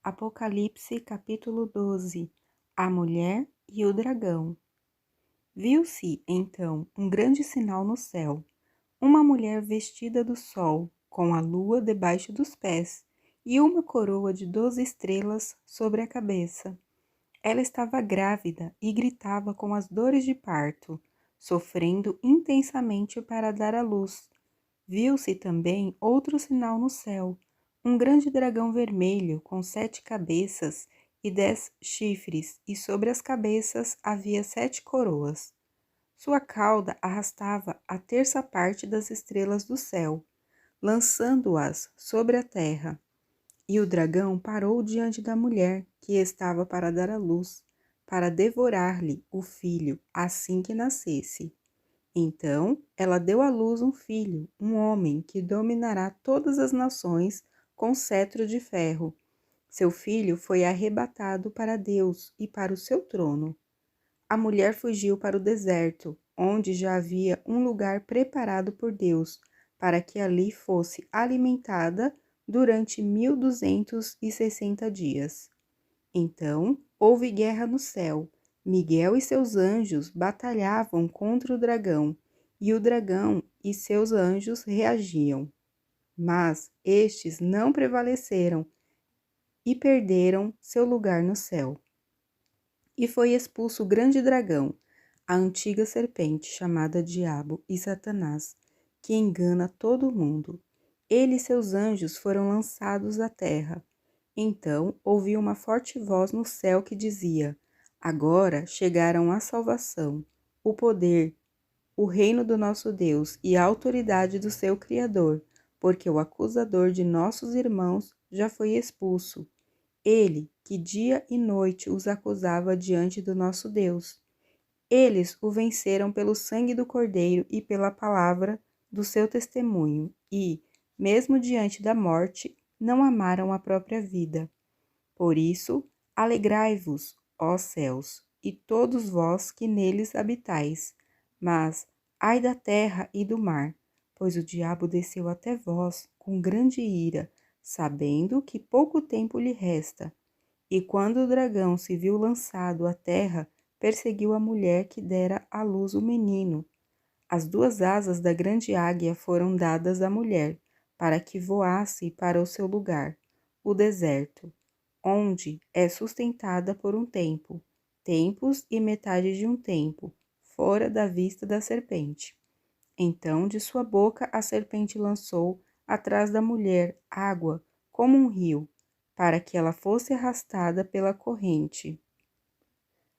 Apocalipse capítulo 12. A mulher e o dragão. Viu-se, então, um grande sinal no céu, uma mulher vestida do sol, com a lua debaixo dos pés, e uma coroa de 12 estrelas sobre a cabeça. Ela estava grávida e gritava com as dores de parto, sofrendo intensamente para dar à luz. Viu-se também outro sinal no céu, um grande dragão vermelho com 7 cabeças e 10 chifres, e sobre as cabeças havia 7 coroas. Sua cauda arrastava a terça parte das estrelas do céu, lançando-as sobre a terra. E o dragão parou diante da mulher que estava para dar à luz, para devorar-lhe o filho assim que nascesse. Então ela deu à luz um filho, um homem que dominará todas as nações com cetro de ferro. Seu filho foi arrebatado para Deus e para o seu trono. A mulher fugiu para o deserto, onde já havia um lugar preparado por Deus, para que ali fosse alimentada durante 1260 dias. Então houve guerra no céu. Miguel e seus anjos batalhavam contra o dragão, e o dragão e seus anjos reagiam. Mas estes não prevaleceram e perderam seu lugar no céu. E foi expulso o grande dragão, a antiga serpente chamada Diabo e Satanás, que engana todo o mundo. Ele e seus anjos foram lançados à terra. Então ouvi uma forte voz no céu que dizia: Agora chegaram a salvação, o poder, o reino do nosso Deus e a autoridade do seu Criador, porque o acusador de nossos irmãos já foi expulso. Ele, que dia e noite os acusava diante do nosso Deus. Eles o venceram pelo sangue do Cordeiro e pela palavra do seu testemunho, e, mesmo diante da morte, não amaram a própria vida. Por isso, alegrai-vos, ó céus, e todos vós que neles habitais. Mas, ai da terra e do mar, pois o diabo desceu até vós com grande ira, sabendo que pouco tempo lhe resta. E quando o dragão se viu lançado à terra, perseguiu a mulher que dera à luz o menino. As 2 asas da grande águia foram dadas à mulher, para que voasse para o seu lugar, o deserto, onde é sustentada por um tempo, tempos e metade de um tempo, fora da vista da serpente. Então de sua boca a serpente lançou atrás da mulher água como um rio, para que ela fosse arrastada pela corrente.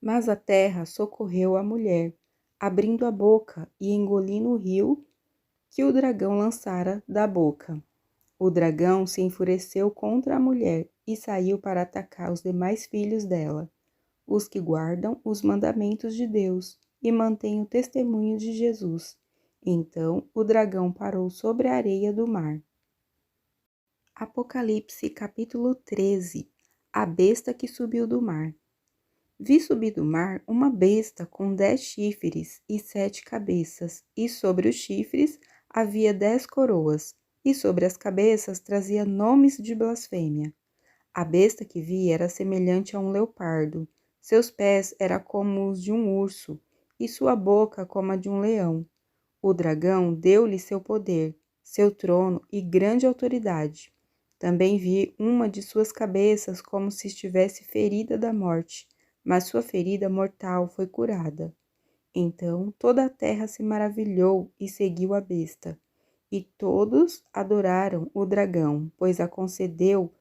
Mas a terra socorreu a mulher, abrindo a boca e engolindo o rio que o dragão lançara da boca. O dragão se enfureceu contra a mulher e saiu para atacar os demais filhos dela, os que guardam os mandamentos de Deus e mantêm o testemunho de Jesus. Então o dragão parou sobre a areia do mar. Apocalipse capítulo 13. A besta que subiu do mar. Vi subir do mar uma besta com 10 chifres e 7 cabeças, e sobre os chifres havia 10 coroas, e sobre as cabeças trazia nomes de blasfêmia. A besta que vi era semelhante a um leopardo, seus pés eram como os de um urso, e sua boca como a de um leão. O dragão deu-lhe seu poder, seu trono e grande autoridade. Também vi uma de suas cabeças como se estivesse ferida da morte, mas sua ferida mortal foi curada. Então toda a terra se maravilhou e seguiu a besta. E todos adoraram o dragão, pois a concedeu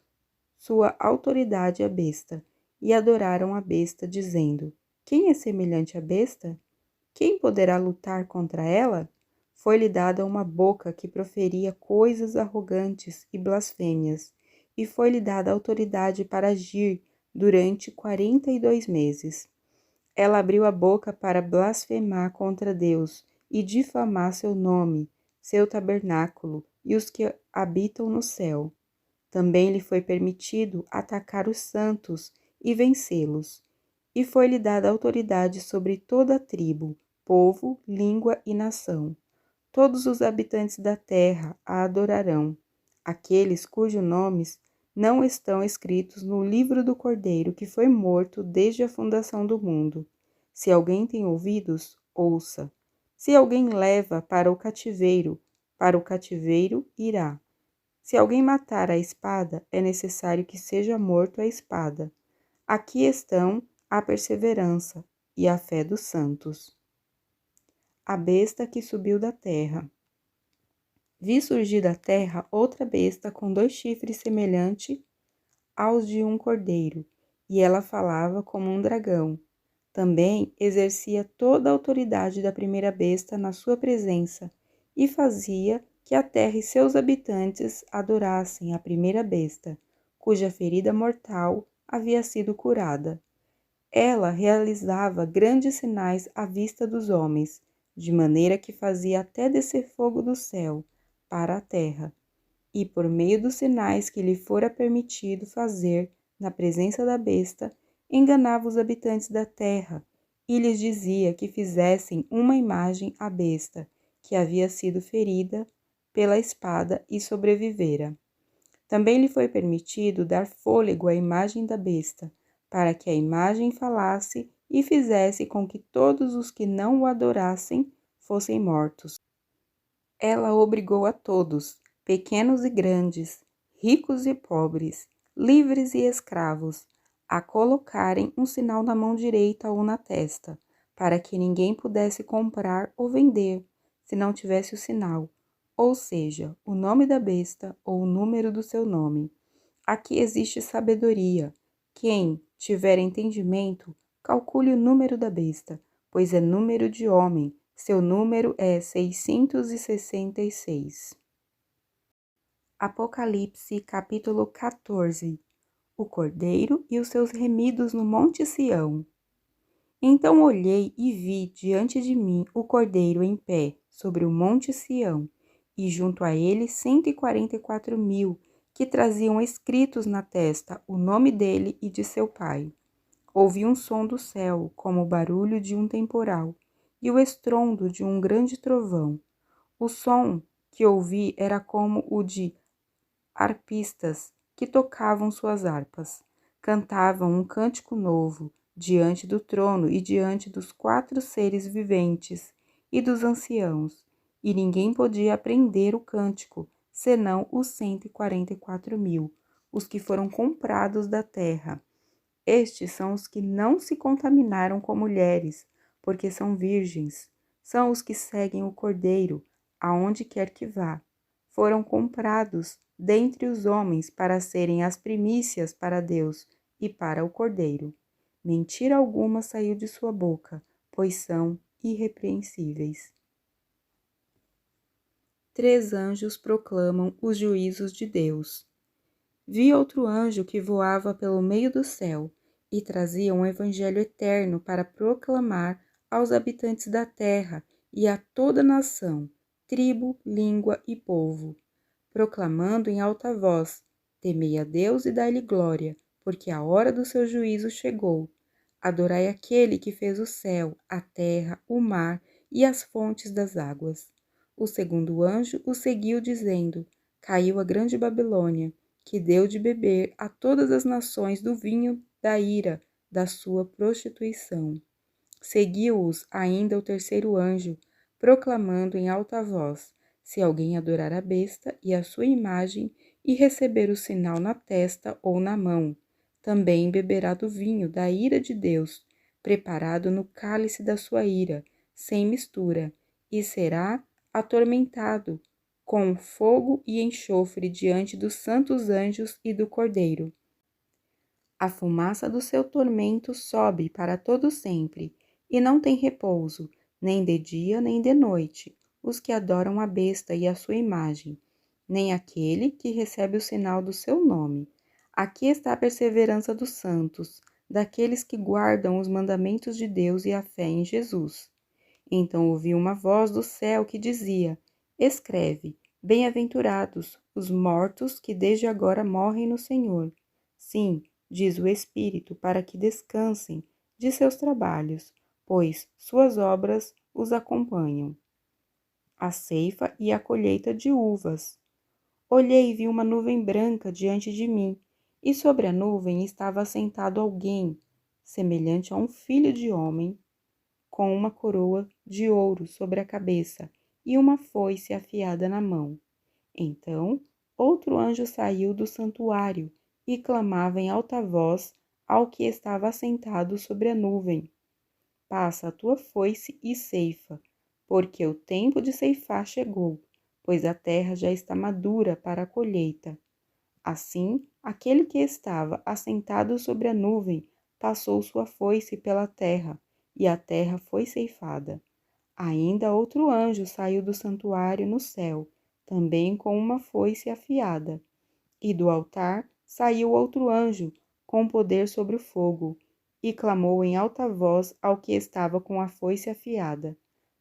sua autoridade à besta, e adoraram a besta, dizendo: Quem é semelhante à besta? Quem poderá lutar contra ela? Foi-lhe dada uma boca que proferia coisas arrogantes e blasfêmias, e foi-lhe dada autoridade para agir durante 42 meses. Ela abriu a boca para blasfemar contra Deus e difamar seu nome, seu tabernáculo e os que habitam no céu. Também lhe foi permitido atacar os santos e vencê-los. E foi-lhe dada autoridade sobre toda a tribo, povo, língua e nação. Todos os habitantes da terra a adorarão, aqueles cujos nomes não estão escritos no livro do Cordeiro que foi morto desde a fundação do mundo. Se alguém tem ouvidos, ouça. Se alguém leva para o cativeiro irá. Se alguém matar a espada, é necessário que seja morto a espada. Aqui estão a perseverança e a fé dos santos. A besta que subiu da terra. Vi surgir da terra outra besta com 2 chifres semelhantes aos de um cordeiro, e ela falava como um dragão. Também exercia toda a autoridade da primeira besta na sua presença, e fazia que a terra e seus habitantes adorassem a primeira besta, cuja ferida mortal havia sido curada. Ela realizava grandes sinais à vista dos homens, de maneira que fazia até descer fogo do céu para a terra, e por meio dos sinais que lhe fora permitido fazer na presença da besta, enganava os habitantes da terra, e lhes dizia que fizessem uma imagem à besta, que havia sido ferida pela espada e sobrevivera. Também lhe foi permitido dar fôlego à imagem da besta, para que a imagem falasse e fizesse com que todos os que não o adorassem fossem mortos. Ela obrigou a todos, pequenos e grandes, ricos e pobres, livres e escravos, a colocarem um sinal na mão direita ou na testa, para que ninguém pudesse comprar ou vender, se não tivesse o sinal, ou seja, o nome da besta ou o número do seu nome. Aqui existe sabedoria. Quem tiver entendimento, calcule o número da besta, pois é número de homem. Seu número é 666. Apocalipse, capítulo 14. O Cordeiro e os seus remidos no Monte Sião. Então olhei e vi diante de mim o Cordeiro em pé sobre o Monte Sião, e junto a ele 144.000, que traziam escritos na testa o nome dele e de seu pai. Ouvi um som do céu, como o barulho de um temporal, e o estrondo de um grande trovão. O som que ouvi era como o de harpistas que tocavam suas harpas. Cantavam um cântico novo, diante do trono e diante dos 4 seres viventes e dos anciãos, e ninguém podia aprender o cântico, senão os 144.000, os que foram comprados da terra. Estes são os que não se contaminaram com mulheres, porque são virgens. São os que seguem o Cordeiro, aonde quer que vá. Foram comprados dentre os homens para serem as primícias para Deus e para o Cordeiro. Mentira alguma saiu de sua boca, pois são irrepreensíveis. 3 anjos proclamam os juízos de Deus. Vi outro anjo que voava pelo meio do céu e trazia um evangelho eterno para proclamar aos habitantes da terra e a toda nação, tribo, língua e povo, proclamando em alta voz: temei a Deus e dai-lhe glória, porque a hora do seu juízo chegou. Adorai aquele que fez o céu, a terra, o mar e as fontes das águas. O segundo anjo o seguiu, dizendo: caiu a grande Babilônia, que deu de beber a todas as nações do vinho da ira da sua prostituição. Seguiu-os ainda o terceiro anjo, proclamando em alta voz: se alguém adorar a besta e a sua imagem e receber o sinal na testa ou na mão, também beberá do vinho da ira de Deus, preparado no cálice da sua ira, sem mistura, e será atormentado com fogo e enxofre diante dos santos anjos e do Cordeiro. A fumaça do seu tormento sobe para todo sempre, e não tem repouso, nem de dia nem de noite, os que adoram a besta e a sua imagem, nem aquele que recebe o sinal do seu nome. Aqui está a perseverança dos santos, daqueles que guardam os mandamentos de Deus e a fé em Jesus. Então ouvi uma voz do céu que dizia: escreve, bem-aventurados os mortos que desde agora morrem no Senhor. Sim, diz o Espírito, para que descansem de seus trabalhos, pois suas obras os acompanham. A ceifa e a colheita de uvas. Olhei e vi uma nuvem branca diante de mim, e sobre a nuvem estava assentado alguém, semelhante a um filho de homem, com uma coroa de ouro sobre a cabeça e uma foice afiada na mão. Então, outro anjo saiu do santuário e clamava em alta voz ao que estava assentado sobre a nuvem: Passa a tua foice e ceifa, porque o tempo de ceifar chegou, pois a terra já está madura para a colheita. Assim, aquele que estava assentado sobre a nuvem passou sua foice pela terra, e a terra foi ceifada. Ainda outro anjo saiu do santuário no céu, também com uma foice afiada. E do altar saiu outro anjo, com poder sobre o fogo, e clamou em alta voz ao que estava com a foice afiada: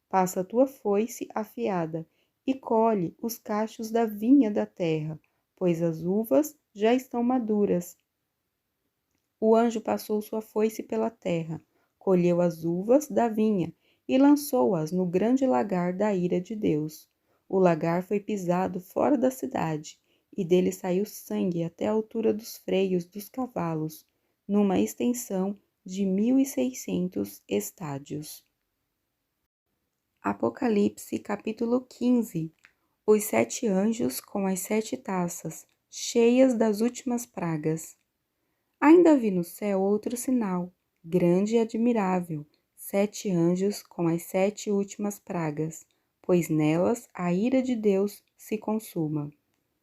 Passa a tua foice afiada, e colhe os cachos da vinha da terra, pois as uvas já estão maduras. O anjo passou sua foice pela terra, colheu as uvas da vinha e lançou-as no grande lagar da ira de Deus. O lagar foi pisado fora da cidade, e dele saiu sangue até a altura dos freios dos cavalos, numa extensão de 1.600 estádios. Apocalipse capítulo 15. Os 7 anjos com as 7 taças, cheias das últimas pragas. Ainda vi no céu outro sinal, grande e admirável, 7 anjos com as 7 últimas pragas, pois nelas a ira de Deus se consuma.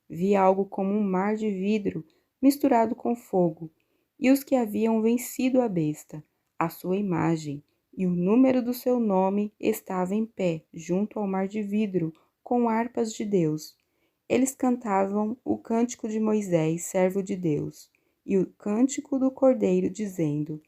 Vi algo como um mar de vidro misturado com fogo, e os que haviam vencido a besta, a sua imagem, e o número do seu nome estava em pé junto ao mar de vidro, com harpas de Deus. Eles cantavam o cântico de Moisés, servo de Deus, e o cântico do Cordeiro, dizendo: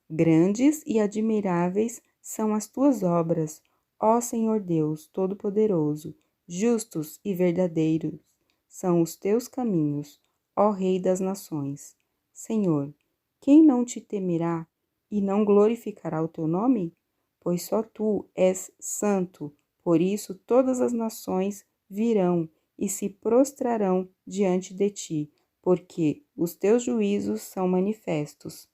Grandes e admiráveis são as tuas obras, ó Senhor Deus Todo-Poderoso, justos e verdadeiros são os teus caminhos, ó Rei das nações. Senhor, quem não te temerá e não glorificará o teu nome? Pois só tu és santo, por isso todas as nações virão e se prostrarão diante de ti, porque os teus juízos são manifestos.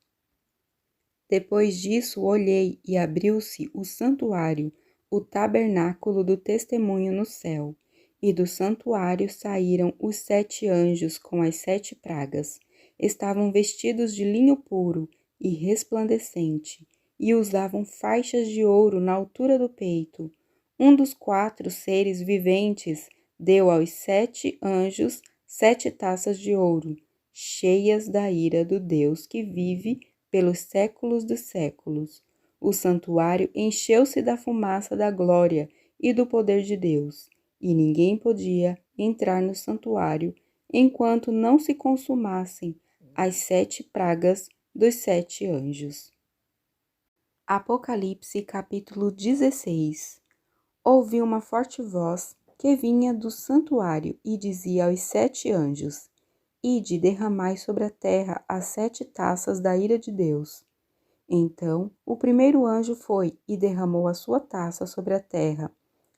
Depois disso olhei e abriu-se o santuário, o tabernáculo do testemunho no céu, e do santuário saíram os 7 anjos com as 7 pragas. Estavam vestidos de linho puro e resplandecente, e usavam faixas de ouro na altura do peito. Um dos 4 seres viventes deu aos 7 anjos 7 taças de ouro, cheias da ira do Deus que vive pelos séculos dos séculos. O santuário encheu-se da fumaça da glória e do poder de Deus, e ninguém podia entrar no santuário enquanto não se consumassem as 7 pragas dos 7 anjos. Apocalipse capítulo 16. Ouvi uma forte voz que vinha do santuário e dizia aos 7 anjos: Ide, derramai sobre a terra as 7 taças da ira de Deus. Então o primeiro anjo foi e derramou a sua taça sobre a terra,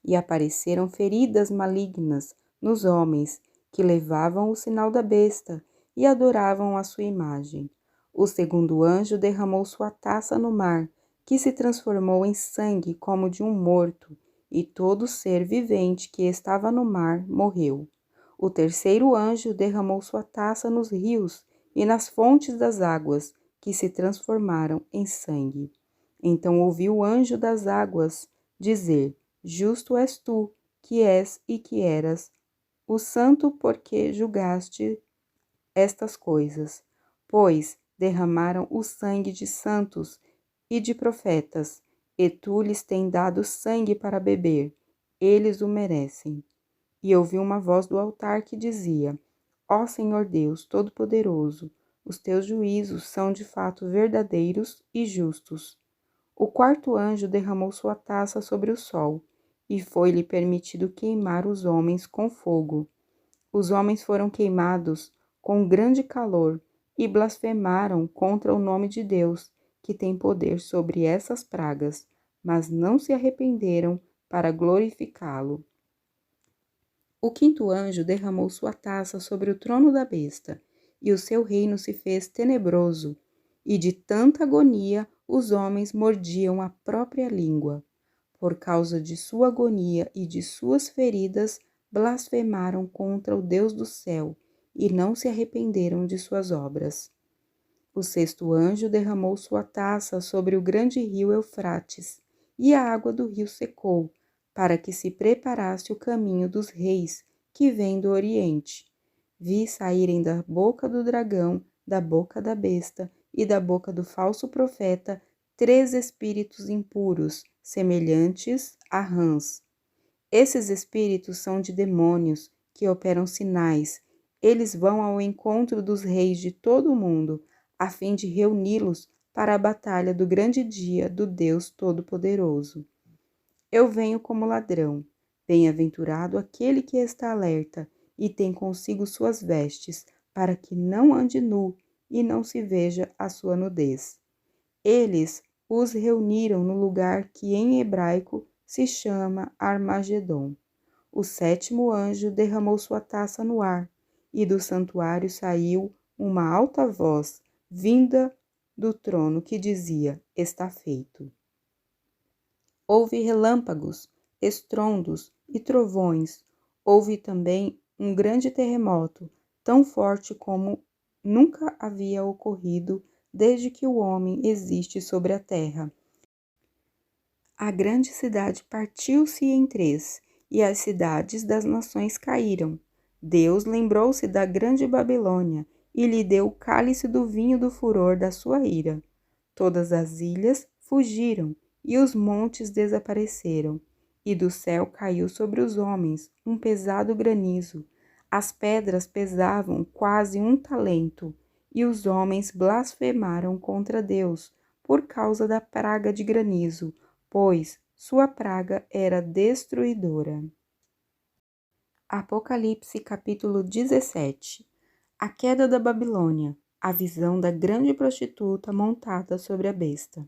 e apareceram feridas malignas nos homens que levavam o sinal da besta e adoravam a sua imagem. O segundo anjo derramou sua taça no mar, que se transformou em sangue como de um morto, e todo ser vivente que estava no mar morreu. O terceiro anjo derramou sua taça nos rios e nas fontes das águas, que se transformaram em sangue. Então ouvi o anjo das águas dizer: Justo és tu, que és e que eras, o santo, porque julgaste estas coisas. Pois derramaram o sangue de santos e de profetas, e tu lhes tens dado sangue para beber. Eles o merecem. E ouvi uma voz do altar que dizia: Ó Senhor Deus Todo-Poderoso, os teus juízos são de fato verdadeiros e justos. O quarto anjo derramou sua taça sobre o sol, e foi-lhe permitido queimar os homens com fogo. Os homens foram queimados com grande calor e blasfemaram contra o nome de Deus, que tem poder sobre essas pragas, mas não se arrependeram para glorificá-lo. O quinto anjo derramou sua taça sobre o trono da besta, e o seu reino se fez tenebroso, e de tanta agonia os homens mordiam a própria língua. Por causa de sua agonia e de suas feridas, blasfemaram contra o Deus do céu, e não se arrependeram de suas obras. O sexto anjo derramou sua taça sobre o grande rio Eufrates, e a água do rio secou, para que se preparasse o caminho dos reis que vêm do Oriente. Vi saírem da boca do dragão, da boca da besta e da boca do falso profeta 3 espíritos impuros, semelhantes a rãs. Esses espíritos são de demônios que operam sinais. Eles vão ao encontro dos reis de todo o mundo, a fim de reuni-los para a batalha do grande dia do Deus Todo-Poderoso. Eu venho como ladrão. Bem-aventurado aquele que está alerta e tem consigo suas vestes, para que não ande nu e não se veja a sua nudez. Eles os reuniram no lugar que em hebraico se chama Armagedon. O sétimo anjo derramou sua taça no ar, e do santuário saiu uma alta voz, vinda do trono, que dizia: Está feito. Houve relâmpagos, estrondos e trovões. Houve também um grande terremoto, tão forte como nunca havia ocorrido desde que o homem existe sobre a terra. A grande cidade partiu-se em 3, e as cidades das nações caíram. Deus lembrou-se da grande Babilônia e lhe deu o cálice do vinho do furor da sua ira. Todas as ilhas fugiram e os montes desapareceram, e do céu caiu sobre os homens um pesado granizo. As pedras pesavam quase 1 talento, e os homens blasfemaram contra Deus por causa da praga de granizo, pois sua praga era destruidora. Apocalipse capítulo 17. A queda da Babilônia, a visão da grande prostituta montada sobre a besta.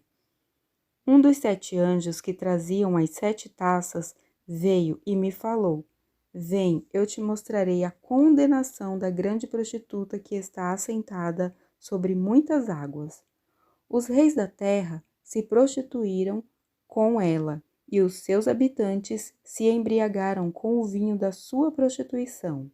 Um dos 7 anjos que traziam as 7 taças veio e me falou: Vem, eu te mostrarei a condenação da grande prostituta que está assentada sobre muitas águas. Os reis da terra se prostituíram com ela, e os seus habitantes se embriagaram com o vinho da sua prostituição.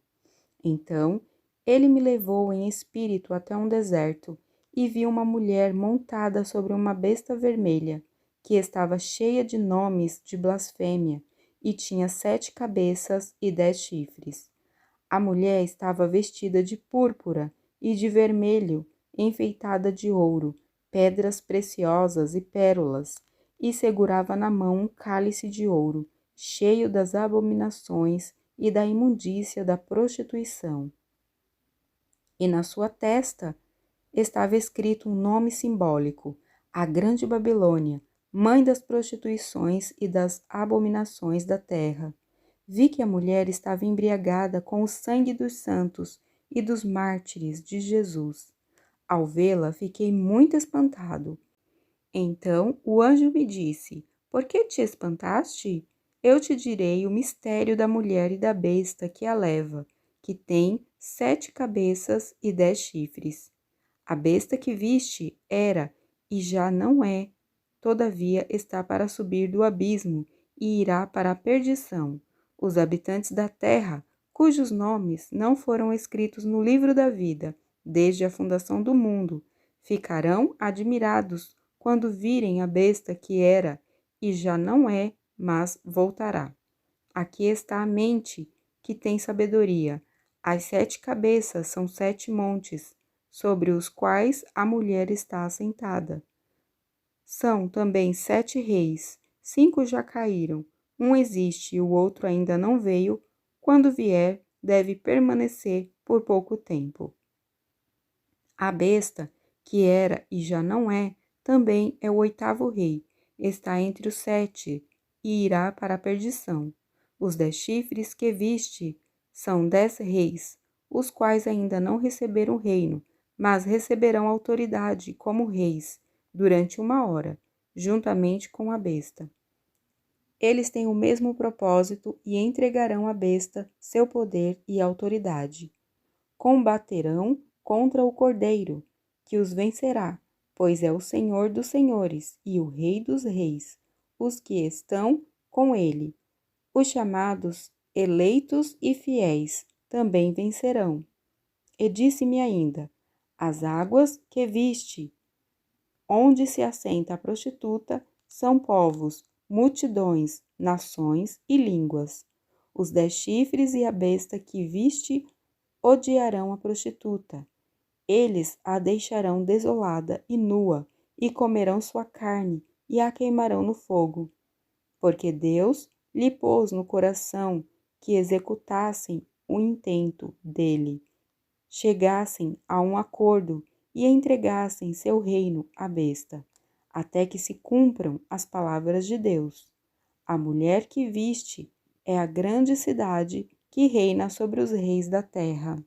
Então ele me levou em espírito até um deserto, e vi uma mulher montada sobre uma besta vermelha, que estava cheia de nomes de blasfêmia, e tinha 7 cabeças e 10 chifres. A mulher estava vestida de púrpura e de vermelho, enfeitada de ouro, pedras preciosas e pérolas, e segurava na mão um cálice de ouro, cheio das abominações e da imundícia da prostituição. E na sua testa estava escrito um nome simbólico: a Grande Babilônia, mãe das prostituições e das abominações da terra. Vi que a mulher estava embriagada com o sangue dos santos e dos mártires de Jesus. Ao vê-la, fiquei muito espantado. Então o anjo me disse: Por que te espantaste? Eu te direi o mistério da mulher e da besta que a leva, que tem 7 cabeças e 10 chifres. A besta que viste era e já não é, todavia está para subir do abismo e irá para a perdição. Os habitantes da terra, cujos nomes não foram escritos no livro da vida, desde a fundação do mundo, ficarão admirados quando virem a besta que era e já não é, mas voltará. Aqui está a mente que tem sabedoria. As 7 cabeças são 7 montes, sobre os quais a mulher está assentada. São também 7 reis, 5 já caíram, um existe e o outro ainda não veio. Quando vier, deve permanecer por pouco tempo. A besta, que era e já não é, também é o 8º rei, está entre os 7 e irá para a perdição. Os 10 chifres que viste são 10 reis, os quais ainda não receberam reino, mas receberão autoridade como reis durante 1 hora, juntamente com a besta. Eles têm o mesmo propósito e entregarão à besta seu poder e autoridade. Combaterão contra o Cordeiro, que os vencerá, pois é o Senhor dos senhores e o Rei dos reis, os que estão com ele. Os chamados, eleitos e fiéis também vencerão. E disse-me ainda: as águas que viste, onde se assenta a prostituta, são povos, multidões, nações e línguas. Os 10 chifres e a besta que viste odiarão a prostituta. Eles a deixarão desolada e nua, e comerão sua carne, e a queimarão no fogo. Porque Deus lhe pôs no coração que executassem o intento dele, chegassem a um acordo e entregassem seu reino à besta, até que se cumpram as palavras de Deus. A mulher que viste é a grande cidade que reina sobre os reis da terra.